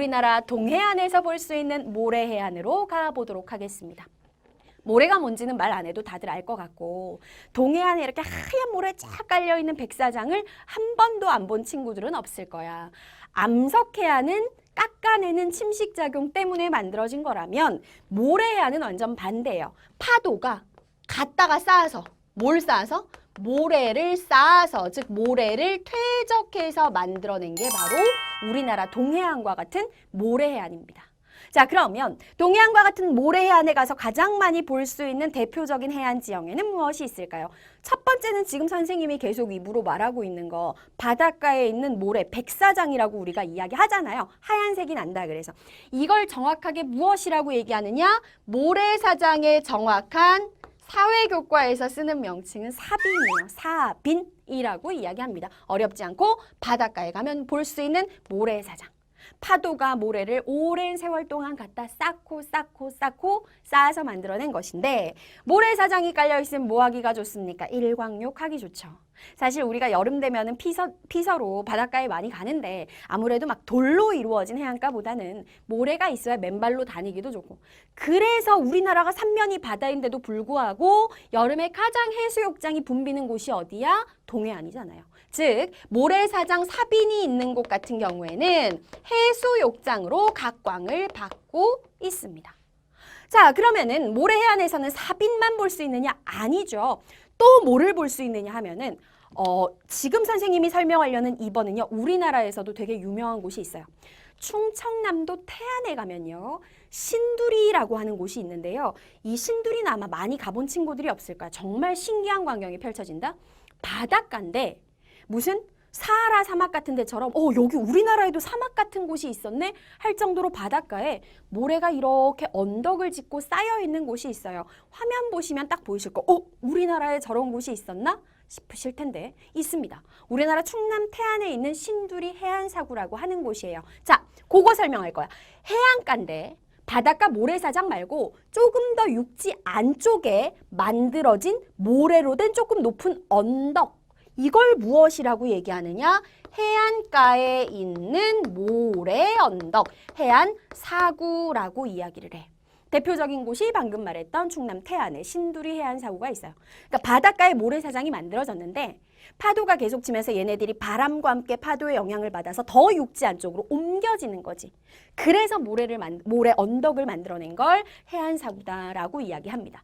우리나라 동해안에서 볼 수 있는 모래해안으로 가보도록 하겠습니다. 모래가 뭔지는 말 안 해도 다들 알 것 같고 동해안에 이렇게 하얀 모래 쫙 깔려있는 백사장을 한 번도 안 본 친구들은 없을 거야. 암석해안은 깎아내는 침식작용 때문에 만들어진 거라면 모래해안은 완전 반대예요. 파도가 갔다가 쌓아서 뭘 쌓아서? 모래를 쌓아서 즉 모래를 퇴적해서 만들어낸 게 바로 우리나라 동해안과 같은 모래해안입니다. 자, 그러면 동해안과 같은 모래해안에 가서 가장 많이 볼 수 있는 대표적인 해안 지형에는 무엇이 있을까요? 첫 번째는 지금 선생님이 계속 입으로 말하고 있는 거 바닷가에 있는 모래, 백사장이라고 우리가 이야기하잖아요. 하얀색이 난다 그래서. 이걸 정확하게 무엇이라고 얘기하느냐? 모래사장의 정확한 사회교과에서 쓰는 명칭은 사빈이에요. 사빈이라고 이야기합니다. 어렵지 않고 바닷가에 가면 볼 수 있는 모래사장. 파도가 모래를 오랜 세월 동안 갖다 쌓고 쌓아서 만들어낸 것인데 모래사장이 깔려있으면 뭐 하기가 좋습니까? 일광욕하기 좋죠. 사실 우리가 여름 되면은 피서로 바닷가에 많이 가는데 아무래도 막 돌로 이루어진 해안가보다는 모래가 있어야 맨발로 다니기도 좋고 그래서 우리나라가 삼면이 바다인데도 불구하고 여름에 가장 해수욕장이 붐비는 곳이 어디야? 동해안이잖아요. 즉 모래사장 사빈이 있는 곳 같은 경우에는 해수욕장으로 각광을 받고 있습니다. 자, 그러면은 모래해안에서는 사빈만 볼 수 있느냐? 아니죠. 또 뭐를 볼 수 있느냐 하면은 지금 선생님이 설명하려는 2번은요. 우리나라에서도 되게 유명한 곳이 있어요. 충청남도 태안에 가면요. 신두리라고 하는 곳이 있는데요. 이 신두리는 아마 많이 가본 친구들이 없을까? 정말 신기한 광경이 펼쳐진다. 바닷가인데 무슨 사하라 사막 같은 데처럼 여기 우리나라에도 사막 같은 곳이 있었네 할 정도로 바닷가에 모래가 이렇게 언덕을 짓고 쌓여있는 곳이 있어요. 화면 보시면 딱 보이실 거 우리나라에 저런 곳이 있었나? 싶으실 텐데 있습니다. 우리나라 충남 태안에 있는 신두리 해안사구라고 하는 곳이에요. 자, 그거 설명할 거야. 해안가인데 바닷가 모래사장 말고 조금 더 육지 안쪽에 만들어진 모래로 된 조금 높은 언덕 이걸 무엇이라고 얘기하느냐? 해안가에 있는 모래 언덕, 해안사구라고 이야기를 해. 대표적인 곳이 방금 말했던 충남 태안의 신두리 해안사구가 있어요. 그러니까 바닷가에 모래사장이 만들어졌는데 파도가 계속 치면서 얘네들이 바람과 함께 파도의 영향을 받아서 더 육지 안쪽으로 옮겨지는 거지. 그래서 모래 언덕을 만들어낸 걸 해안사구다라고 이야기합니다.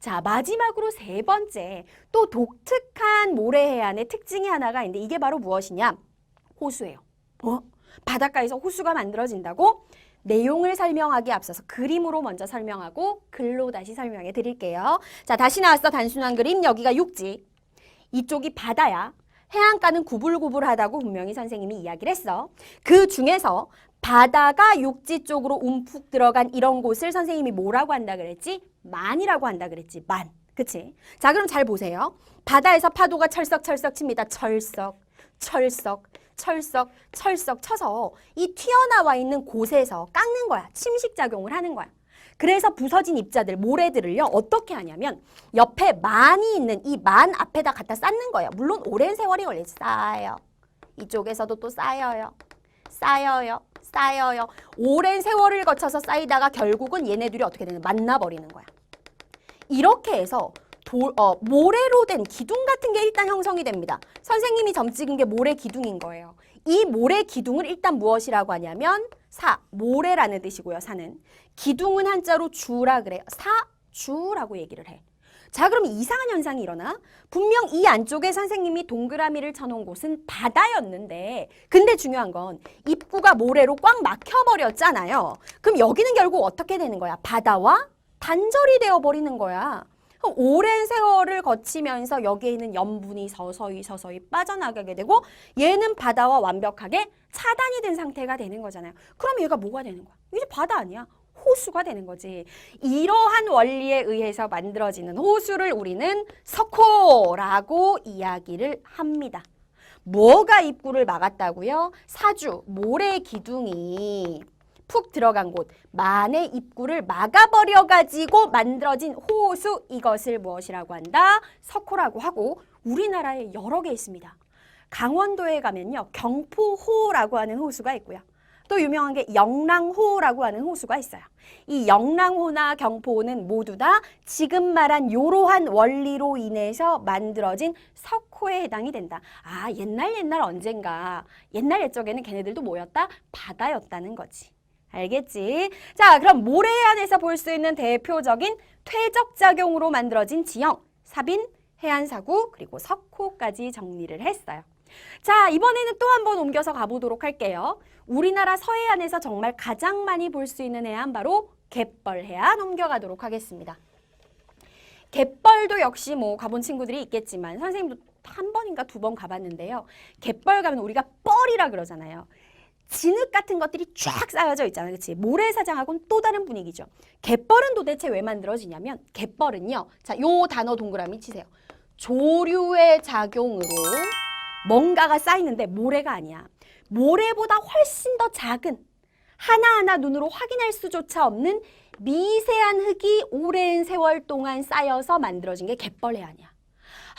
자, 마지막으로 세 번째, 또 독특한 모래해안의 특징이 하나가 있는데 이게 바로 무엇이냐? 호수예요. 바닷가에서 호수가 만들어진다고? 내용을 설명하기에 앞서서 그림으로 먼저 설명하고 글로 다시 설명해 드릴게요. 자, 다시 나왔어. 단순한 그림. 여기가 육지. 이쪽이 바다야. 해안가는 구불구불하다고 분명히 선생님이 이야기를 했어. 그 중에서 바다가 육지 쪽으로 움푹 들어간 이런 곳을 선생님이 뭐라고 한다 그랬지? 만이라고 한다 그랬지. 만. 그치? 자, 그럼 잘 보세요. 바다에서 파도가 철썩철썩 칩니다. 철썩 쳐서 이 튀어나와 있는 곳에서 깎는 거야. 침식작용을 하는 거야. 그래서 부서진 입자들, 모래들을요. 어떻게 하냐면 옆에 만이 있는 이 만 앞에다 갖다 쌓는 거예요. 물론 오랜 세월이 걸리지. 쌓여요. 이쪽에서도 또 쌓여요. 오랜 세월을 거쳐서 쌓이다가 결국은 얘네들이 어떻게 되는 만나버리는 거야. 이렇게 해서 모래로 된 기둥 같은 게 일단 형성이 됩니다. 선생님이 점 찍은 게 모래 기둥인 거예요. 이 모래 기둥을 일단 무엇이라고 하냐면 모래라는 뜻이고요. 사는. 기둥은 한자로 주라 그래요. 사주라고 얘기를 해. 자, 그럼 이상한 현상이 일어나? 분명 이 안쪽에 선생님이 동그라미를 쳐놓은 곳은 바다였는데 근데 중요한 건 입구가 모래로 꽉 막혀버렸잖아요. 그럼 여기는 결국 어떻게 되는 거야? 바다와 단절이 되어버리는 거야. 오랜 세월을 거치면서 여기에 있는 염분이 서서히 빠져나가게 되고 얘는 바다와 완벽하게 차단이 된 상태가 되는 거잖아요. 그럼 얘가 뭐가 되는 거야? 이제 바다 아니야. 호수가 되는 거지. 이러한 원리에 의해서 만들어지는 호수를 우리는 석호라고 이야기를 합니다. 뭐가 입구를 막았다고요? 사주, 모래 기둥이 푹 들어간 곳, 만의 입구를 막아버려가지고 만들어진 호수, 이것을 무엇이라고 한다? 석호라고 하고 우리나라에 여러 개 있습니다. 강원도에 가면요, 경포호라고 하는 호수가 있고요. 또 유명한 게 영랑호라고 하는 호수가 있어요. 이 영랑호나 경포호는 모두 다 지금 말한 이러한 원리로 인해서 만들어진 석호에 해당이 된다. 아, 옛날 언젠가 옛날 옛적에는 걔네들도 뭐였다? 바다였다는 거지. 알겠지? 자, 그럼 모래해안에서 볼 수 있는 대표적인 퇴적작용으로 만들어진 지형, 사빈, 해안사구, 그리고 석호까지 정리를 했어요. 자, 이번에는 또 한 번 옮겨서 가보도록 할게요. 우리나라 서해안에서 정말 가장 많이 볼 수 있는 해안 바로 갯벌해안 옮겨가도록 하겠습니다. 갯벌도 역시 뭐 가본 친구들이 있겠지만 선생님도 한 번인가 두 번 가봤는데요. 갯벌 가면 우리가 뻘이라 그러잖아요. 진흙 같은 것들이 쫙 쌓여져 있잖아요. 그렇지? 모래사장하고는 또 다른 분위기죠. 갯벌은 도대체 왜 만들어지냐면 갯벌은요. 자, 요 단어 동그라미 치세요. 조류의 작용으로 뭔가가 쌓이는데 모래가 아니야. 모래보다 훨씬 더 작은 하나하나 눈으로 확인할 수조차 없는 미세한 흙이 오랜 세월 동안 쌓여서 만들어진 게 갯벌해안이야.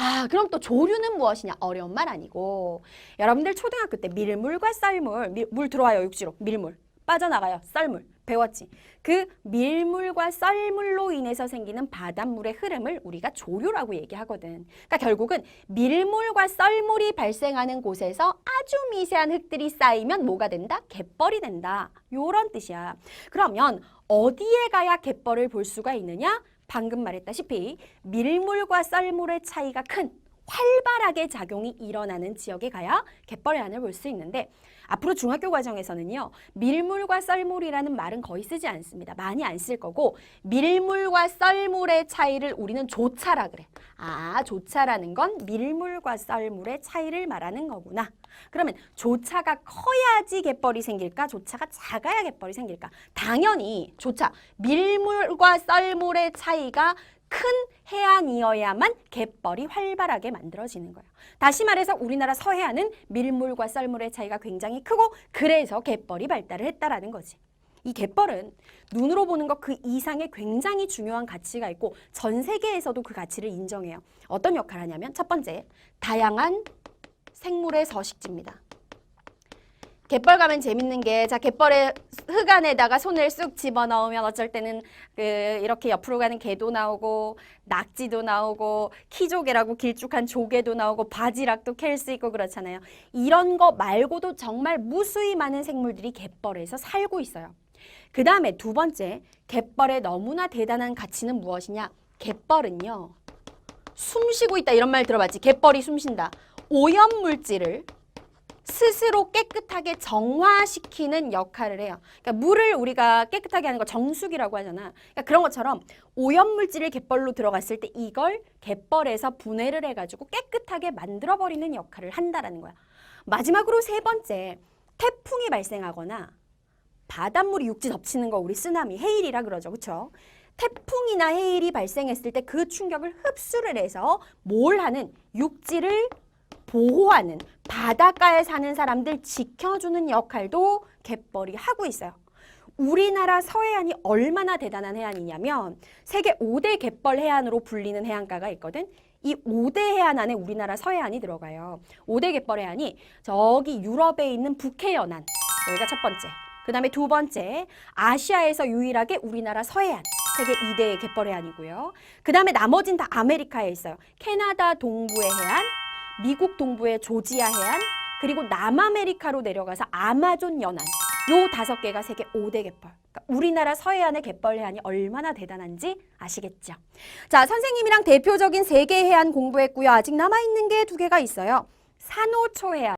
아, 그럼 또 조류는 무엇이냐? 어려운 말 아니고 여러분들 초등학교 때 밀물과 썰물, 물 들어와요 육지로, 밀물, 빠져나가요 썰물, 배웠지? 그 밀물과 썰물로 인해서 생기는 바닷물의 흐름을 우리가 조류라고 얘기하거든. 그러니까 결국은 밀물과 썰물이 발생하는 곳에서 아주 미세한 흙들이 쌓이면 뭐가 된다? 갯벌이 된다. 요런 뜻이야. 그러면 어디에 가야 갯벌을 볼 수가 있느냐? 방금 말했다시피 밀물과 썰물의 차이가 큰 활발하게 작용이 일어나는 지역에 가야 갯벌해안을 볼 수 있는데 앞으로 중학교 과정에서는요. 밀물과 썰물이라는 말은 거의 쓰지 않습니다. 많이 안 쓸 거고 밀물과 썰물의 차이를 우리는 조차라 그래. 아, 조차라는 건 밀물과 썰물의 차이를 말하는 거구나. 그러면 조차가 커야지 갯벌이 생길까? 조차가 작아야 갯벌이 생길까? 당연히 조차, 밀물과 썰물의 차이가 큰 해안이어야만 갯벌이 활발하게 만들어지는 거예요. 다시 말해서 우리나라 서해안은 밀물과 썰물의 차이가 굉장히 크고 그래서 갯벌이 발달을 했다라는 거지. 이 갯벌은 눈으로 보는 것 그 이상의 굉장히 중요한 가치가 있고 전 세계에서도 그 가치를 인정해요. 어떤 역할을 하냐면 첫 번째, 다양한 생물의 서식지입니다. 갯벌 가면 재밌는 게, 자, 갯벌에 흙 안에다가 손을 쑥 집어넣으면 어쩔 때는 이렇게 옆으로 가는 개도 나오고, 낙지도 나오고, 키조개라고 길쭉한 조개도 나오고, 바지락도 캘 수 있고 그렇잖아요. 이런 거 말고도 정말 무수히 많은 생물들이 갯벌에서 살고 있어요. 그 다음에 두 번째, 갯벌의 너무나 대단한 가치는 무엇이냐? 갯벌은요, 숨 쉬고 있다 이런 말 들어봤지? 갯벌이 숨 쉰다. 오염물질을 스스로 깨끗하게 정화시키는 역할을 해요. 그러니까 물을 우리가 깨끗하게 하는 거 정수기라고 하잖아. 그러니까 그런 것처럼 오염물질이 갯벌로 들어갔을 때 이걸 갯벌에서 분해를 해가지고 깨끗하게 만들어버리는 역할을 한다라는 거야. 마지막으로 세 번째, 태풍이 발생하거나 바닷물이 육지 덮치는 거 우리 쓰나미, 해일이라 그러죠. 그렇죠? 태풍이나 해일이 발생했을 때 그 충격을 흡수를 해서 뭘 하는? 육지를 보호하는, 바닷가에 사는 사람들 지켜주는 역할도 갯벌이 하고 있어요. 우리나라 서해안이 얼마나 대단한 해안이냐면 세계 5대 갯벌 해안으로 불리는 해안가가 있거든. 이 5대 해안 안에 우리나라 서해안이 들어가요. 5대 갯벌 해안이 저기 유럽에 있는 북해연안, 여기가 첫 번째. 그 다음에 두 번째, 아시아에서 유일하게 우리나라 서해안, 세계 2대 갯벌 해안이고요. 그 다음에 나머진 다 아메리카에 있어요. 캐나다 동부의 해안, 미국 동부의 조지아 해안, 그리고 남아메리카로 내려가서 아마존 연안, 요 5개가 세계 5대 갯벌. 그러니까 우리나라 서해안의 갯벌 해안이 얼마나 대단한지 아시겠죠? 자, 선생님이랑 대표적인 3개 해안 공부했고요. 아직 남아있는 게 2개가 있어요. 산호초 해안.